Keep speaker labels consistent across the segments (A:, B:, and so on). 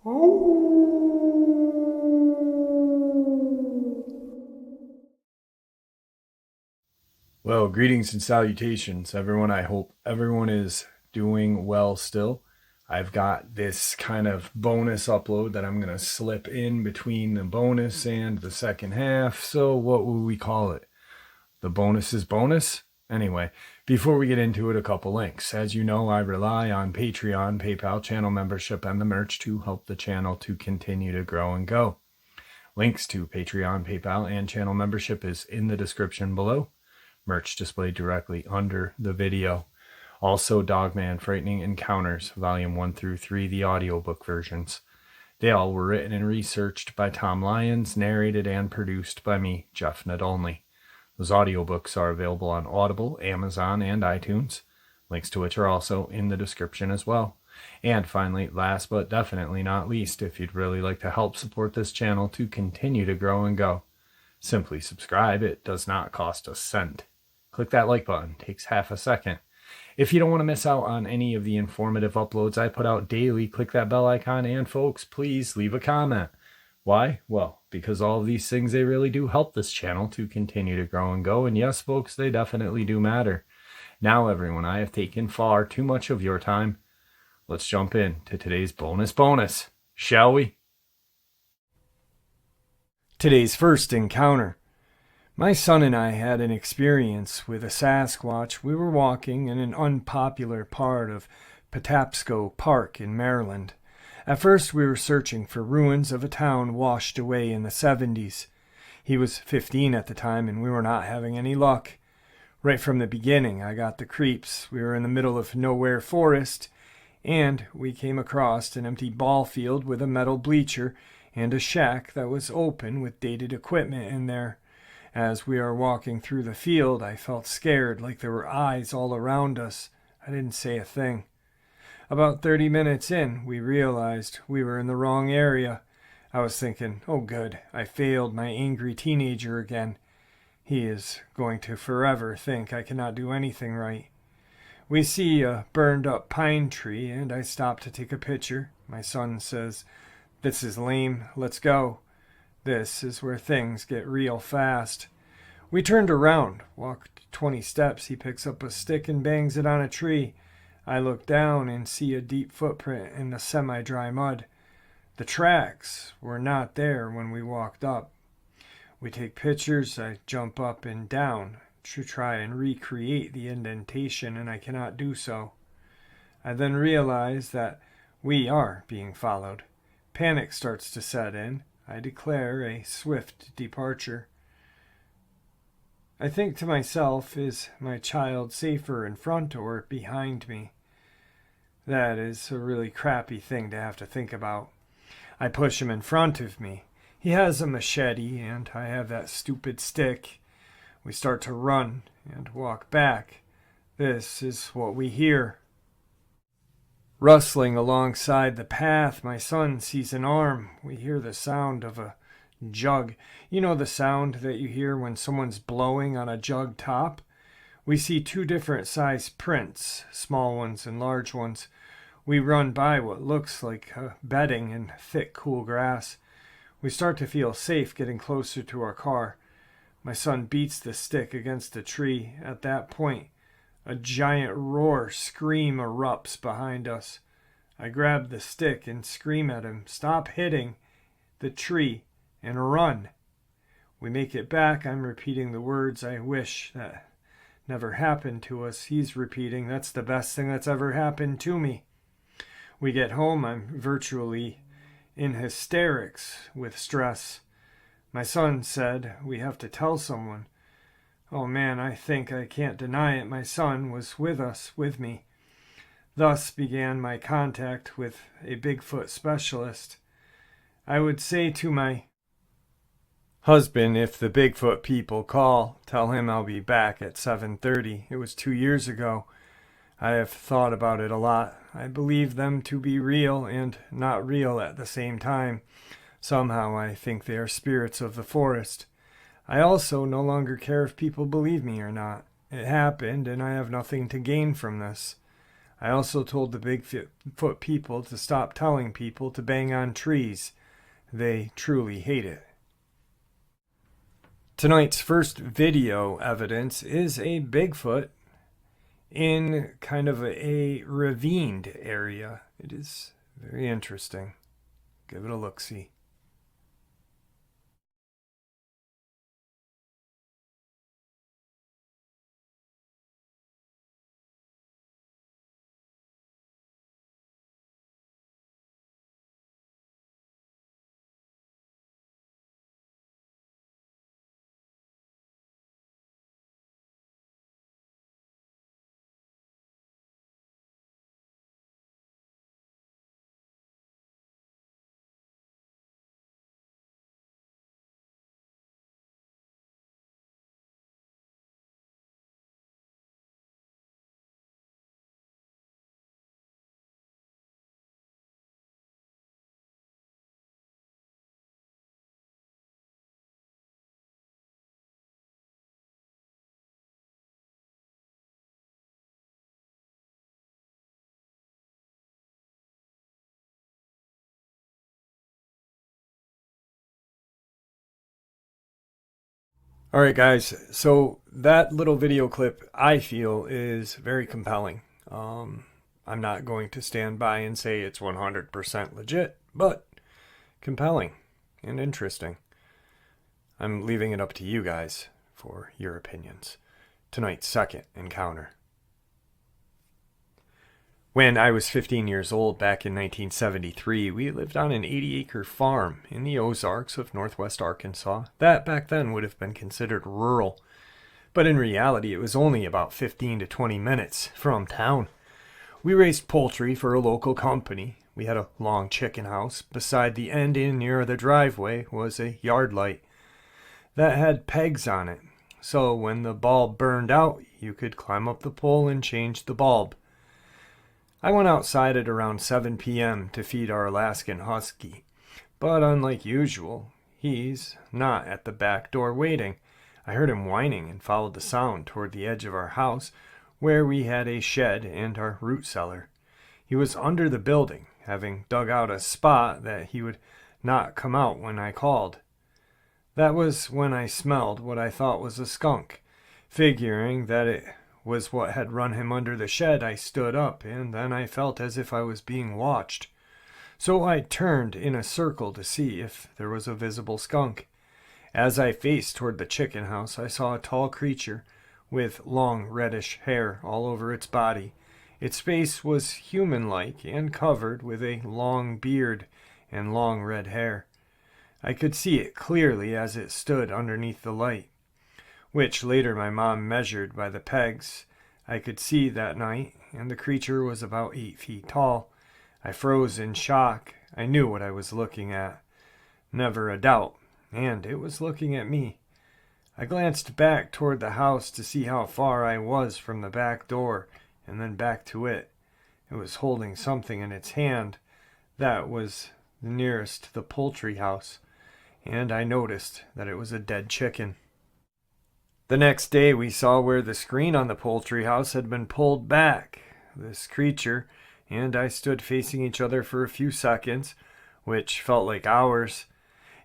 A: Well, greetings and salutations, everyone. I hope everyone is doing well still. I've got this kind of bonus upload that I'm going to slip in between the bonus and the second half. So, what will we call it? The bonus is bonus? Anyway, before we get into it, a couple links. As you know, I rely on Patreon, PayPal, channel membership, and the merch to help the channel to continue to grow and go. Links to Patreon, PayPal, and channel membership is in the description below. Merch displayed directly under the video. Also, Dogman Frightening Encounters, Volume 1 through 3, the audiobook versions. They all were written and researched by Tom Lyons, narrated and produced by me, Jeff Nadolny. Those audiobooks are available on Audible, Amazon, and iTunes, links to which are also in the description as well. And finally, last but definitely not least, if you'd really like to help support this channel to continue to grow and go, simply subscribe. It does not cost a cent. Click that like button. It takes half a second. If you don't want to miss out on any of the informative uploads I put out daily, click that bell icon, and folks, please leave a comment. Why? Well, because all of these things, they really do help this channel to continue to grow and go. And yes, folks, they definitely do matter. Now, everyone, I have taken far too much of your time. Let's jump in to today's bonus, shall we? Today's first encounter. My son and I had an experience with a Sasquatch. We were walking in an unpopular part of Patapsco Park in Maryland. At first, we were searching for ruins of a town washed away in the 70s. He was 15 at the time, and we were not having any luck. Right from the beginning, I got the creeps. We were in the middle of nowhere forest, and we came across an empty ball field with a metal bleacher and a shack that was open with dated equipment in there. As we are walking through the field, I felt scared, like there were eyes all around us. I didn't say a thing. About 30 minutes in, we realized we were in the wrong area. I was thinking, oh good, I failed my angry teenager again. He is going to forever think I cannot do anything right. We see a burned up pine tree, and I stop to take a picture. My son says, "This is lame, let's go." This is where things get real fast. We turned around, walked 20 steps. He picks up a stick and bangs it on a tree. I look down and see a deep footprint in the semi-dry mud. The tracks were not there when we walked up. We take pictures. I jump up and down to try and recreate the indentation, and I cannot do so. I then realize that we are being followed. Panic starts to set in. I declare a swift departure. I think to myself, is my child safer in front or behind me? That is a really crappy thing to have to think about. I push him in front of me. He has a machete, and I have that stupid stick. We start to run and walk back. This is what we hear. Rustling alongside the path, my son sees an arm. We hear the sound of a jug. You know the sound that you hear when someone's blowing on a jug top? We see two different size prints, small ones and large ones. We run by what looks like bedding in thick, cool grass. We start to feel safe getting closer to our car. My son beats the stick against a tree. At that point, a giant scream erupts behind us. I grab the stick and scream at him, "Stop hitting the tree and run." We make it back. I'm repeating the words I wish that never happened to us. He's repeating, "That's the best thing that's ever happened to me." We get home. I'm virtually in hysterics with stress. My son said, "We have to tell someone." Oh man, I think I can't deny it. My son was with me. Thus began my contact with a Bigfoot specialist. I would say to my husband, if the Bigfoot people call, tell him I'll be back at 7:30. It was 2 years ago. I have thought about it a lot. I believe them to be real and not real at the same time. Somehow I think they are spirits of the forest. I also no longer care if people believe me or not. It happened, and I have nothing to gain from this. I also told the Bigfoot people to stop telling people to bang on trees. They truly hate it. Tonight's first video evidence is a Bigfoot in kind of a ravined area. It is very interesting. Give it a look-see. All right, guys. So that little video clip, I feel, is very compelling. I'm not going to stand by and say it's 100% legit, but compelling and interesting. I'm leaving it up to you guys for your opinions. Tonight's second encounter. When I was 15 years old back in 1973, we lived on an 80-acre farm in the Ozarks of northwest Arkansas. That back then would have been considered rural, but in reality it was only about 15 to 20 minutes from town. We raised poultry for a local company. We had a long chicken house. Beside the end in near the driveway was a yard light that had pegs on it, so when the bulb burned out, you could climb up the pole and change the bulb. I went outside at around 7 p.m. to feed our Alaskan Husky, but unlike usual, he's not at the back door waiting. I heard him whining and followed the sound toward the edge of our house, where we had a shed and our root cellar. He was under the building, having dug out a spot that he would not come out when I called. That was when I smelled what I thought was a skunk. Figuring that it was what had run him under the shed, I stood up, and then I felt as if I was being watched. So I turned in a circle to see if there was a visible skunk. As I faced toward the chicken house, I saw a tall creature with long reddish hair all over its body. Its face was human-like and covered with a long beard and long red hair. I could see it clearly as it stood underneath the light, which later my mom measured by the pegs I could see that night, and the creature was about 8 feet tall. I froze in shock. I knew what I was looking at. Never a doubt, and it was looking at me. I glanced back toward the house to see how far I was from the back door, and then back to it. It was holding something in its hand that was the nearest to the poultry house, and I noticed that it was a dead chicken. The next day we saw where the screen on the poultry house had been pulled back. This creature and I stood facing each other for a few seconds, which felt like hours,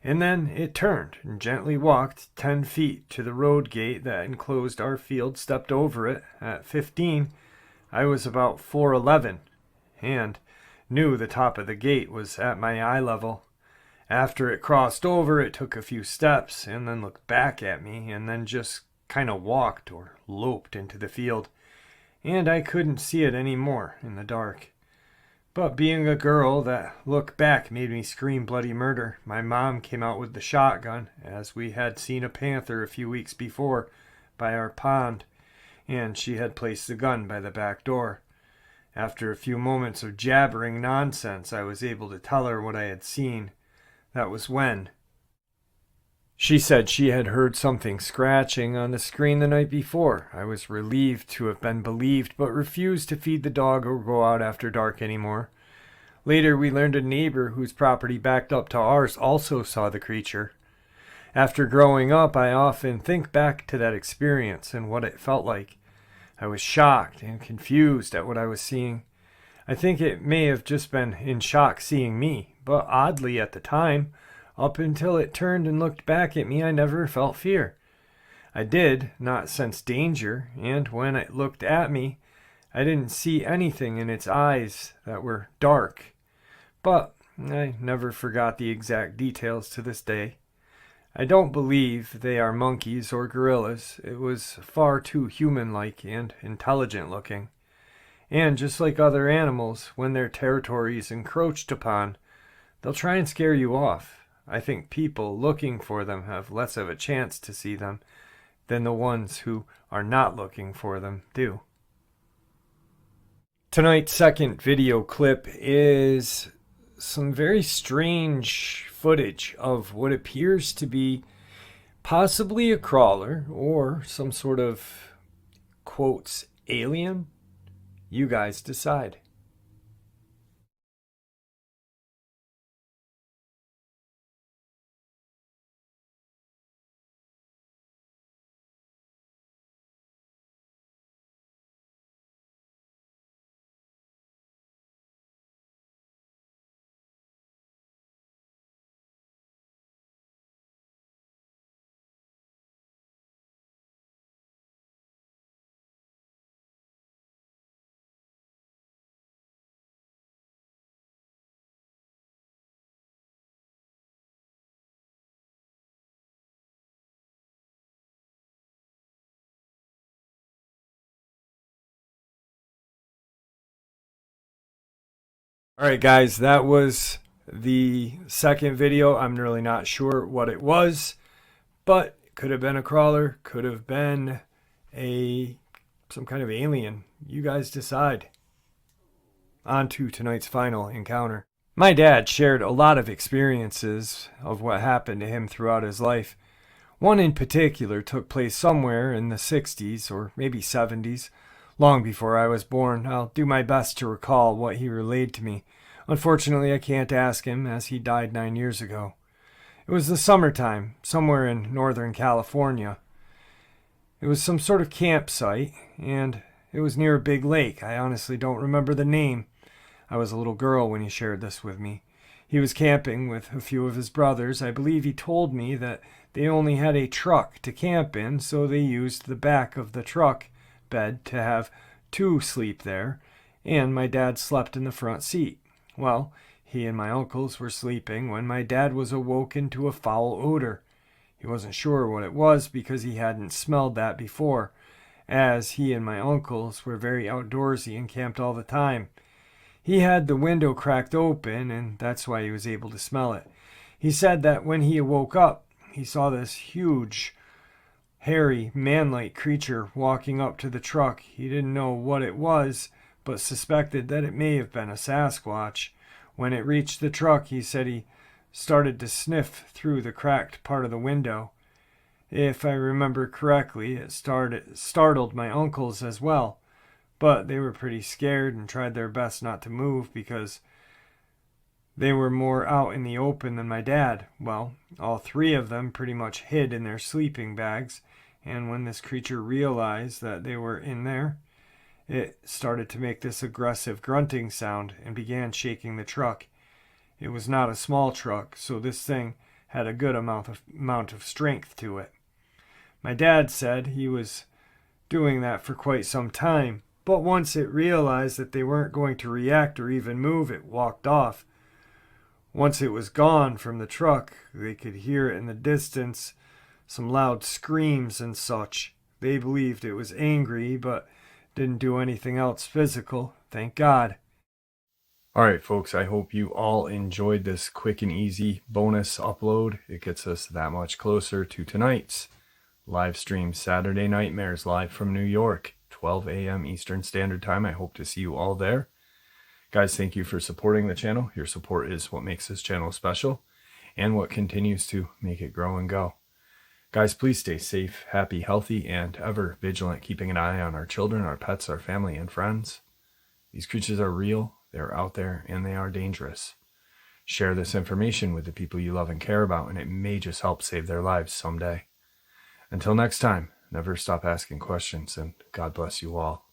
A: and then it turned and gently walked 10 feet to the road gate that enclosed our field, stepped over it. At 15, I was about 4'11", and knew the top of the gate was at my eye level. After it crossed over, it took a few steps and then looked back at me and then just kind of walked or loped into the field, and I couldn't see it anymore in the dark. But being a girl, that look back made me scream bloody murder. My mom came out with the shotgun, as we had seen a panther a few weeks before by our pond, and she had placed the gun by the back door. After a few moments of jabbering nonsense, I was able to tell her what I had seen. That was when she said she had heard something scratching on the screen the night before. I was relieved to have been believed, but refused to feed the dog or go out after dark anymore. Later, we learned a neighbor whose property backed up to ours also saw the creature. After growing up, I often think back to that experience and what it felt like. I was shocked and confused at what I was seeing. I think it may have just been in shock seeing me, but oddly at the time, up until it turned and looked back at me, I never felt fear. I did not sense danger, and when it looked at me, I didn't see anything in its eyes that were dark. But I never forgot the exact details to this day. I don't believe they are monkeys or gorillas. It was far too human-like and intelligent-looking. And just like other animals, when their territory is encroached upon, they'll try and scare you off. I think people looking for them have less of a chance to see them than the ones who are not looking for them do. Tonight's second video clip is some very strange footage of what appears to be possibly a crawler or some sort of, quotes, alien. You guys decide. All right, guys, that was the second video. I'm really not sure what it was, but it could have been a crawler, could have been some kind of alien. You guys decide. On to tonight's final encounter. My dad shared a lot of experiences of what happened to him throughout his life. One in particular took place somewhere in the 60s or maybe 70s. Long before I was born. I'll do my best to recall what he relayed to me. Unfortunately, I can't ask him, as he died 9 years ago. It was the summertime, somewhere in Northern California. It was some sort of campsite, and it was near a big lake. I honestly don't remember the name. I was a little girl when he shared this with me. He was camping with a few of his brothers. I believe he told me that they only had a truck to camp in, so they used the back of the truck bed to have two sleep there, and my dad slept in the front seat. Well, he and my uncles were sleeping when my dad was awoken to a foul odor. He wasn't sure what it was because he hadn't smelled that before, as he and my uncles were very outdoorsy and camped all the time. He had the window cracked open, and that's why he was able to smell it. He said that when he woke up, he saw this huge, hairy, man-like creature walking up to the truck. He didn't know what it was, but suspected that it may have been a Sasquatch. When it reached the truck, he said he started to sniff through the cracked part of the window. If I remember correctly, it startled my uncles as well, but they were pretty scared and tried their best not to move because they were more out in the open than my dad. Well, all three of them pretty much hid in their sleeping bags, and when this creature realized that they were in there, it started to make this aggressive grunting sound and began shaking the truck. It was not a small truck, so this thing had a good amount of strength to it. My dad said he was doing that for quite some time, but once it realized that they weren't going to react or even move, it walked off. Once it was gone from the truck, they could hear it in the distance, some loud screams and such. They believed it was angry, but didn't do anything else physical, thank God. Alright folks, I hope you all enjoyed this quick and easy bonus upload. It gets us that much closer to tonight's live stream Saturday Nightmares live from New York, 12 a.m. Eastern Standard Time. I hope to see you all there. Guys, thank you for supporting the channel. Your support is what makes this channel special and what continues to make it grow and go. Guys, please stay safe, happy, healthy, and ever vigilant, keeping an eye on our children, our pets, our family, and friends. These creatures are real, they're out there, and they are dangerous. Share this information with the people you love and care about, and it may just help save their lives someday. Until next time, never stop asking questions, and God bless you all.